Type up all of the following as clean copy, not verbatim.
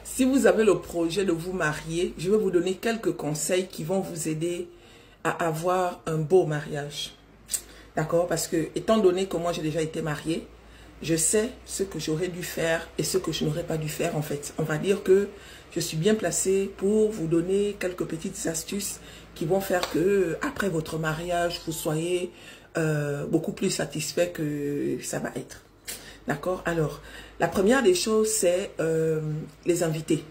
Si vous avez le projet de vous marier, je vais vous donner quelques conseils qui vont vous aider à avoir un beau mariage. D'accord? Parce que, étant donné que moi j'ai déjà été mariée, je sais ce que j'aurais dû faire et ce que je n'aurais pas dû faire en fait. On va dire que je suis bien placée pour vous donner quelques petites astuces qui vont faire que après votre mariage, vous soyez beaucoup plus satisfait que ça va être. D'accord? Alors, la première des choses, c'est les invités.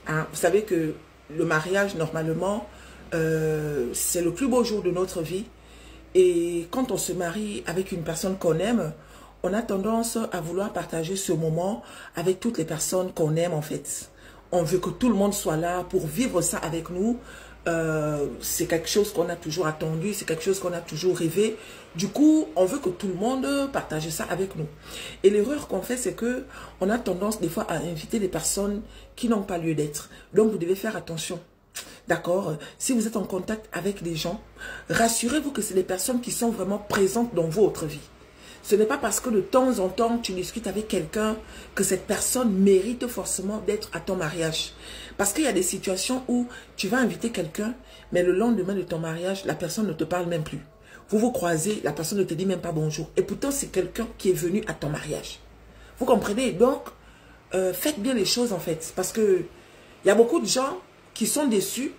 Hein? Vous savez que le mariage, normalement, c'est le plus beau jour de notre vie. Et quand on se marie avec une personne qu'on aime, on a tendance à vouloir partager ce moment avec toutes les personnes qu'on aime en fait. On veut que tout le monde soit là pour vivre ça avec nous. C'est quelque chose qu'on a toujours attendu, c'est quelque chose qu'on a toujours rêvé. Du coup, on veut que tout le monde partage ça avec nous. Et l'erreur qu'on fait, c'est que on a tendance des fois à inviter des personnes qui n'ont pas lieu d'être. Donc, vous devez faire attention. D'accord? Si vous êtes en contact avec des gens, rassurez-vous que c'est des personnes qui sont vraiment présentes dans votre vie. Ce n'est pas parce que de temps en temps, tu discutes avec quelqu'un que cette personne mérite forcément d'être à ton mariage. Parce qu'il y a des situations où tu vas inviter quelqu'un, mais le lendemain de ton mariage, la personne ne te parle même plus. Vous vous croisez, la personne ne te dit même pas bonjour. Et pourtant, c'est quelqu'un qui est venu à ton mariage. Vous comprenez? Donc, faites bien les choses en fait. Parce que il y a beaucoup de gens qui sont déçus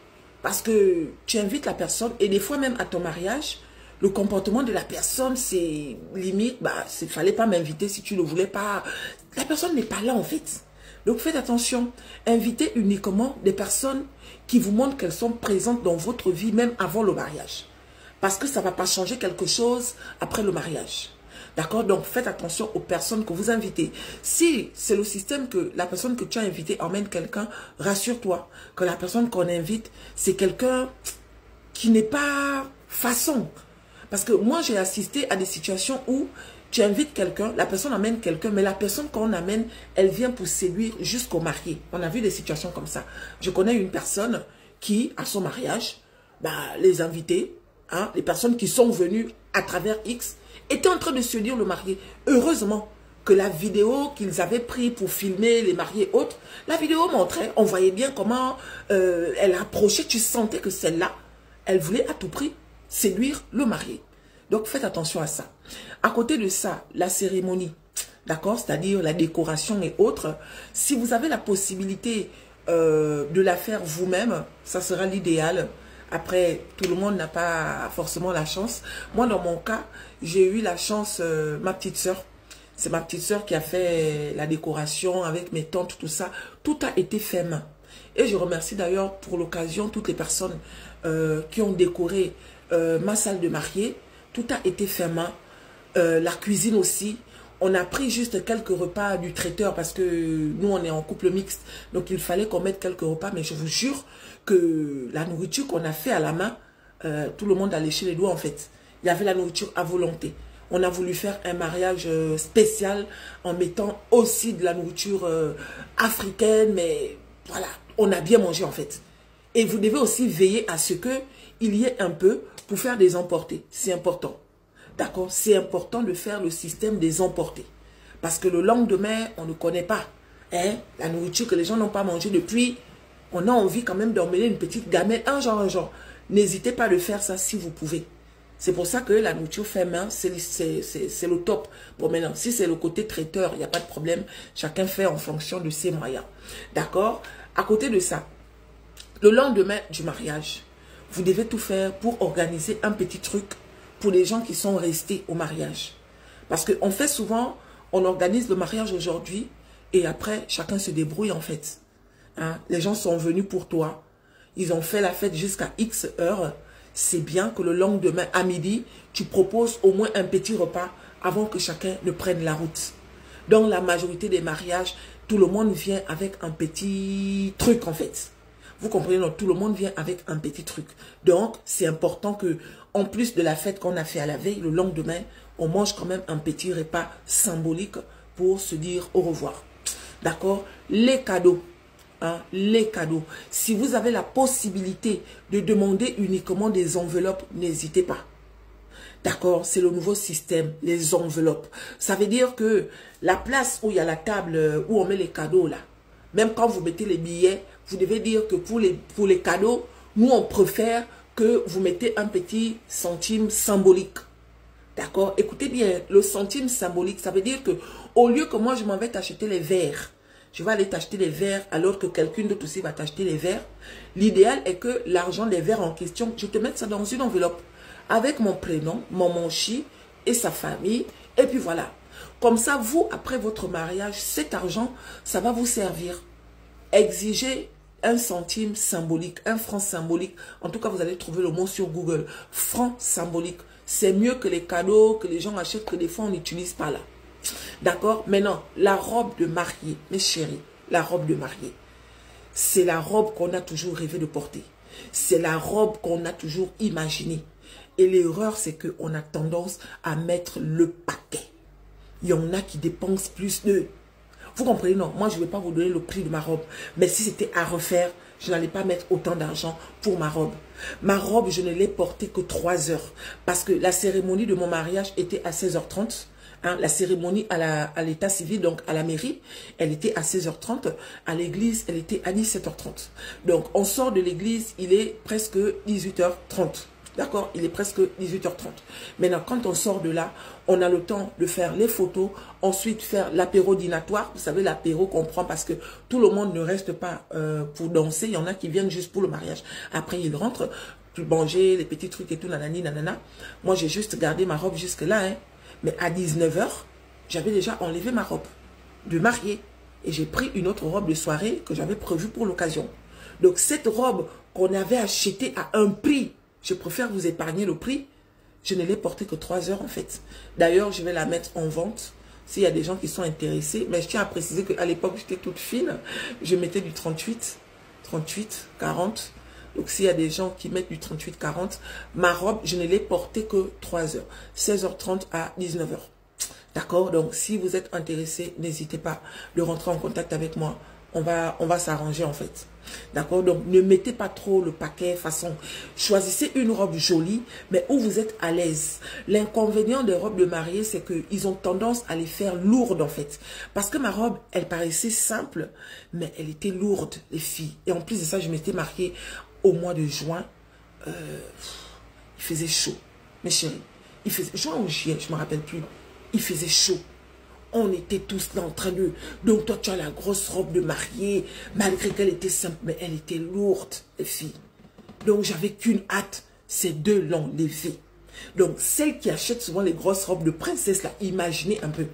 parce que tu invites la personne et des fois même à ton mariage, le comportement de la personne, c'est limite, il ne fallait pas m'inviter si tu ne le voulais pas. La personne n'est pas là en fait. Donc faites attention, invitez uniquement des personnes qui vous montrent qu'elles sont présentes dans votre vie même avant le mariage. Parce que ça ne va pas changer quelque chose après le mariage. D'accord? Donc faites attention aux personnes que vous invitez. Si c'est le système que la personne que tu as invitée emmène quelqu'un, rassure-toi que la personne qu'on invite, c'est quelqu'un qui n'est pas façon. Parce que moi, j'ai assisté à des situations où tu invites quelqu'un, la personne amène quelqu'un, mais la personne qu'on amène, elle vient pour séduire jusqu'au marié. On a vu des situations comme ça. Je connais une personne qui, à son mariage, les invités, hein, les personnes qui sont venues à travers X, étaient en train de séduire le marié. Heureusement que la vidéo qu'ils avaient prise pour filmer les mariés autres, la vidéo montrait, on voyait bien comment elle approchait, tu sentais que celle-là, elle voulait à tout prix séduire le marié. Donc, faites attention à ça. À côté de ça, la cérémonie, d'accord, c'est-à-dire la décoration et autres, si vous avez la possibilité de la faire vous-même, ça sera l'idéal. Après, tout le monde n'a pas forcément la chance. Moi, dans mon cas, j'ai eu la chance, ma petite sœur, c'est ma petite sœur qui a fait la décoration avec mes tantes, tout ça. Tout a été fait main. Et je remercie d'ailleurs pour l'occasion toutes les personnes qui ont décoré ma salle de mariée. Tout a été fait main. La cuisine aussi. On a pris juste quelques repas du traiteur parce que nous, on est en couple mixte. Donc, il fallait qu'on mette quelques repas. Mais je vous jure que la nourriture qu'on a fait à la main, tout le monde a léché les doigts en fait. Il y avait la nourriture à volonté. On a voulu faire un mariage spécial en mettant aussi de la nourriture africaine. Mais voilà, on a bien mangé en fait. Et vous devez aussi veiller à ce qu'il y ait un peu pour faire des emportés. C'est important. D'accord? C'est important de faire le système des emportés. Parce que le lendemain, on ne connaît pas. Hein? La nourriture que les gens n'ont pas mangée depuis, on a envie quand même d'emmener une petite gamelle, un genre. N'hésitez pas à le faire ça si vous pouvez. C'est pour ça que la nourriture fait main, c'est le top. Bon, maintenant, si c'est le côté traiteur, il n'y a pas de problème. Chacun fait en fonction de ses moyens. D'accord? À côté de ça, le lendemain du mariage, vous devez tout faire pour organiser un petit truc pour les gens qui sont restés au mariage. Parce qu'on fait souvent, on organise le mariage aujourd'hui et après, chacun se débrouille en fait. Hein? Les gens sont venus pour toi. Ils ont fait la fête jusqu'à X heures. C'est bien que le lendemain, à midi, tu proposes au moins un petit repas avant que chacun ne prenne la route. Dans la majorité des mariages, tout le monde vient avec un petit truc en fait. Vous comprenez, donc tout le monde vient avec un petit truc. Donc, c'est important que, en plus de la fête qu'on a fait à la veille, le lendemain, on mange quand même un petit repas symbolique pour se dire au revoir. D'accord? Les cadeaux. Hein, les cadeaux. Si vous avez la possibilité de demander uniquement des enveloppes, n'hésitez pas. D'accord? C'est le nouveau système, les enveloppes. Ça veut dire que la place où il y a la table, où on met les cadeaux là, Même quand vous mettez les billets, vous devez dire que pour les cadeaux, nous, on préfère que vous mettez un petit centime symbolique. D'accord? Écoutez bien, le centime symbolique, ça veut dire que au lieu que moi, je m'en vais t'acheter les verres, je vais aller t'acheter les verres alors que quelqu'un d'autre aussi va t'acheter les verres. L'idéal est que l'argent des verres en question, je te mette ça dans une enveloppe avec mon prénom, mon monchi et sa famille. Et puis voilà. Comme ça, vous, après votre mariage, cet argent, ça va vous servir. Exigez un centime symbolique, un franc symbolique. En tout cas, vous allez trouver le mot sur Google. Franc symbolique. C'est mieux que les cadeaux que les gens achètent, que des fois on n'utilise pas là. D'accord? Maintenant, la robe de mariée, mes chéris, la robe de mariée, c'est la robe qu'on a toujours rêvé de porter. C'est la robe qu'on a toujours imaginée. Et l'erreur, c'est qu'on a tendance à mettre le paquet. Il y en a qui dépensent plus de... Vous comprenez, non? Moi, je ne vais pas vous donner le prix de ma robe. Mais si c'était à refaire, je n'allais pas mettre autant d'argent pour ma robe. Ma robe, je ne l'ai portée que 3 heures. Parce que la cérémonie de mon mariage était à 16h30. Hein, la cérémonie à l'état civil, donc à la mairie, elle était à 16h30. À l'église, elle était à 17h30. Donc, on sort de l'église, il est presque 18h30. D'accord? Il est presque 18h30. Maintenant, quand on sort de là, on a le temps de faire les photos, ensuite faire l'apéro dînatoire. Vous savez, l'apéro qu'on prend parce que tout le monde ne reste pas pour danser. Il y en a qui viennent juste pour le mariage. Après, ils rentrent, pour manger les petits trucs et tout, nanani, nanana. Moi, j'ai juste gardé ma robe jusque là. Hein. Mais à 19h, j'avais déjà enlevé ma robe de mariée. Et j'ai pris une autre robe de soirée que j'avais prévue pour l'occasion. Donc, cette robe qu'on avait achetée à un prix, je préfère vous épargner le prix. Je ne l'ai portée que 3 heures en fait. D'ailleurs, je vais la mettre en vente. S'il y a des gens qui sont intéressés. Mais je tiens à préciser qu'à l'époque, j'étais toute fine. Je mettais du 38, 40. Donc, s'il y a des gens qui mettent du 38, 40, ma robe, je ne l'ai portée que 3 heures. 16h30 à 19h. D'accord? Donc, si vous êtes intéressé, n'hésitez pas de rentrer en contact avec moi. On va s'arranger en fait. D'accord? Donc, ne mettez pas trop le paquet façon. Choisissez une robe jolie, mais où vous êtes à l'aise. L'inconvénient des robes de mariée, c'est qu'ils ont tendance à les faire lourdes en fait. Parce que ma robe, elle paraissait simple, mais elle était lourde, les filles. Et en plus de ça, je m'étais mariée au mois de juin. Il faisait chaud. Mes chéris, il faisait juin ou juillet, je ne me rappelle plus. Il faisait chaud. On était tous là en train de... Donc toi, tu as la grosse robe de mariée, malgré qu'elle était simple, mais elle était lourde, les filles. Donc j'avais qu'une hâte, c'est de l'enlever. Donc celles qui achètent souvent les grosses robes de princesse, là, imaginez un peu.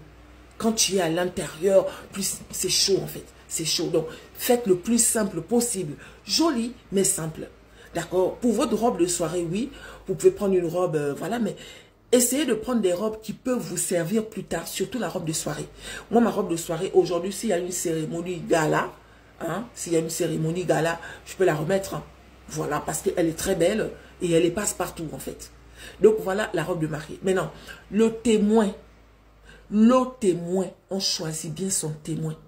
Quand tu es à l'intérieur, plus c'est chaud en fait. C'est chaud. Donc faites le plus simple possible. Jolie, mais simple. D'accord? Pour votre robe de soirée, oui. Vous pouvez prendre une robe, voilà, mais... Essayez de prendre des robes qui peuvent vous servir plus tard, surtout la robe de soirée. Moi, ma robe de soirée, aujourd'hui, s'il y a une cérémonie gala, hein, s'il y a une cérémonie gala, je peux la remettre. Hein. Voilà, parce qu'elle est très belle et elle est passe-partout, en fait. Donc, voilà la robe de mariée. Maintenant, le témoin, on choisit bien son témoin.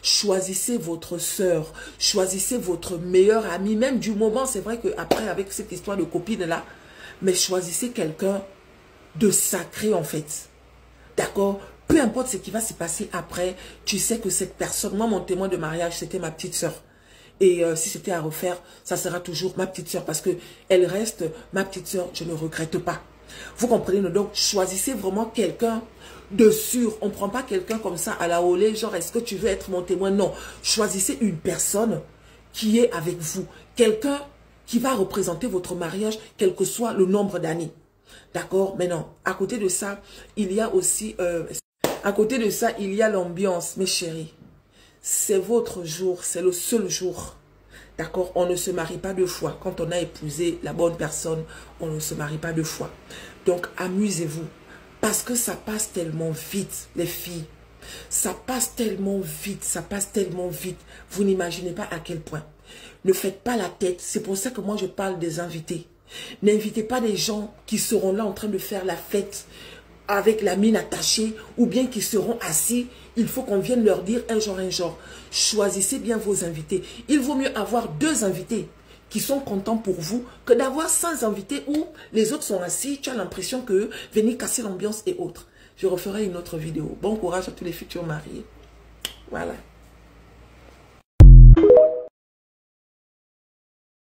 Choisissez votre sœur, choisissez votre meilleure amie, même du moment, c'est vrai qu'après, avec cette histoire de copine-là, mais choisissez quelqu'un de sacré en fait. D'accord? Peu importe ce qui va se passer après, tu sais que cette personne, moi mon témoin de mariage, c'était ma petite soeur. Et si c'était à refaire, ça sera toujours ma petite soeur parce que elle reste ma petite soeur, je ne regrette pas. Vous comprenez? Donc choisissez vraiment quelqu'un de sûr. On ne prend pas quelqu'un comme ça à la olé, genre est-ce que tu veux être mon témoin? Non. Choisissez une personne qui est avec vous. Quelqu'un qui va représenter votre mariage, quel que soit le nombre d'années. D'accord? Mais non, à côté de ça, il y a aussi... il y a l'ambiance, mes chéris. C'est votre jour, c'est le seul jour. D'accord? On ne se marie pas 2 fois. Quand on a épousé la bonne personne, on ne se marie pas 2 fois. Donc, amusez-vous. Parce que ça passe tellement vite, les filles. Ça passe tellement vite, ça passe tellement vite. Vous n'imaginez pas à quel point. Ne faites pas la tête. C'est pour ça que moi, je parle des invités. N'invitez pas des gens qui seront là en train de faire la fête avec la mine attachée ou bien qui seront assis. Il faut qu'on vienne leur dire un genre. Choisissez bien vos invités. Il vaut mieux avoir 2 invités qui sont contents pour vous que d'avoir 100 invités où les autres sont assis. Tu as l'impression que venez casser l'ambiance et autres. Je referai une autre vidéo. Bon courage à tous les futurs mariés. Voilà.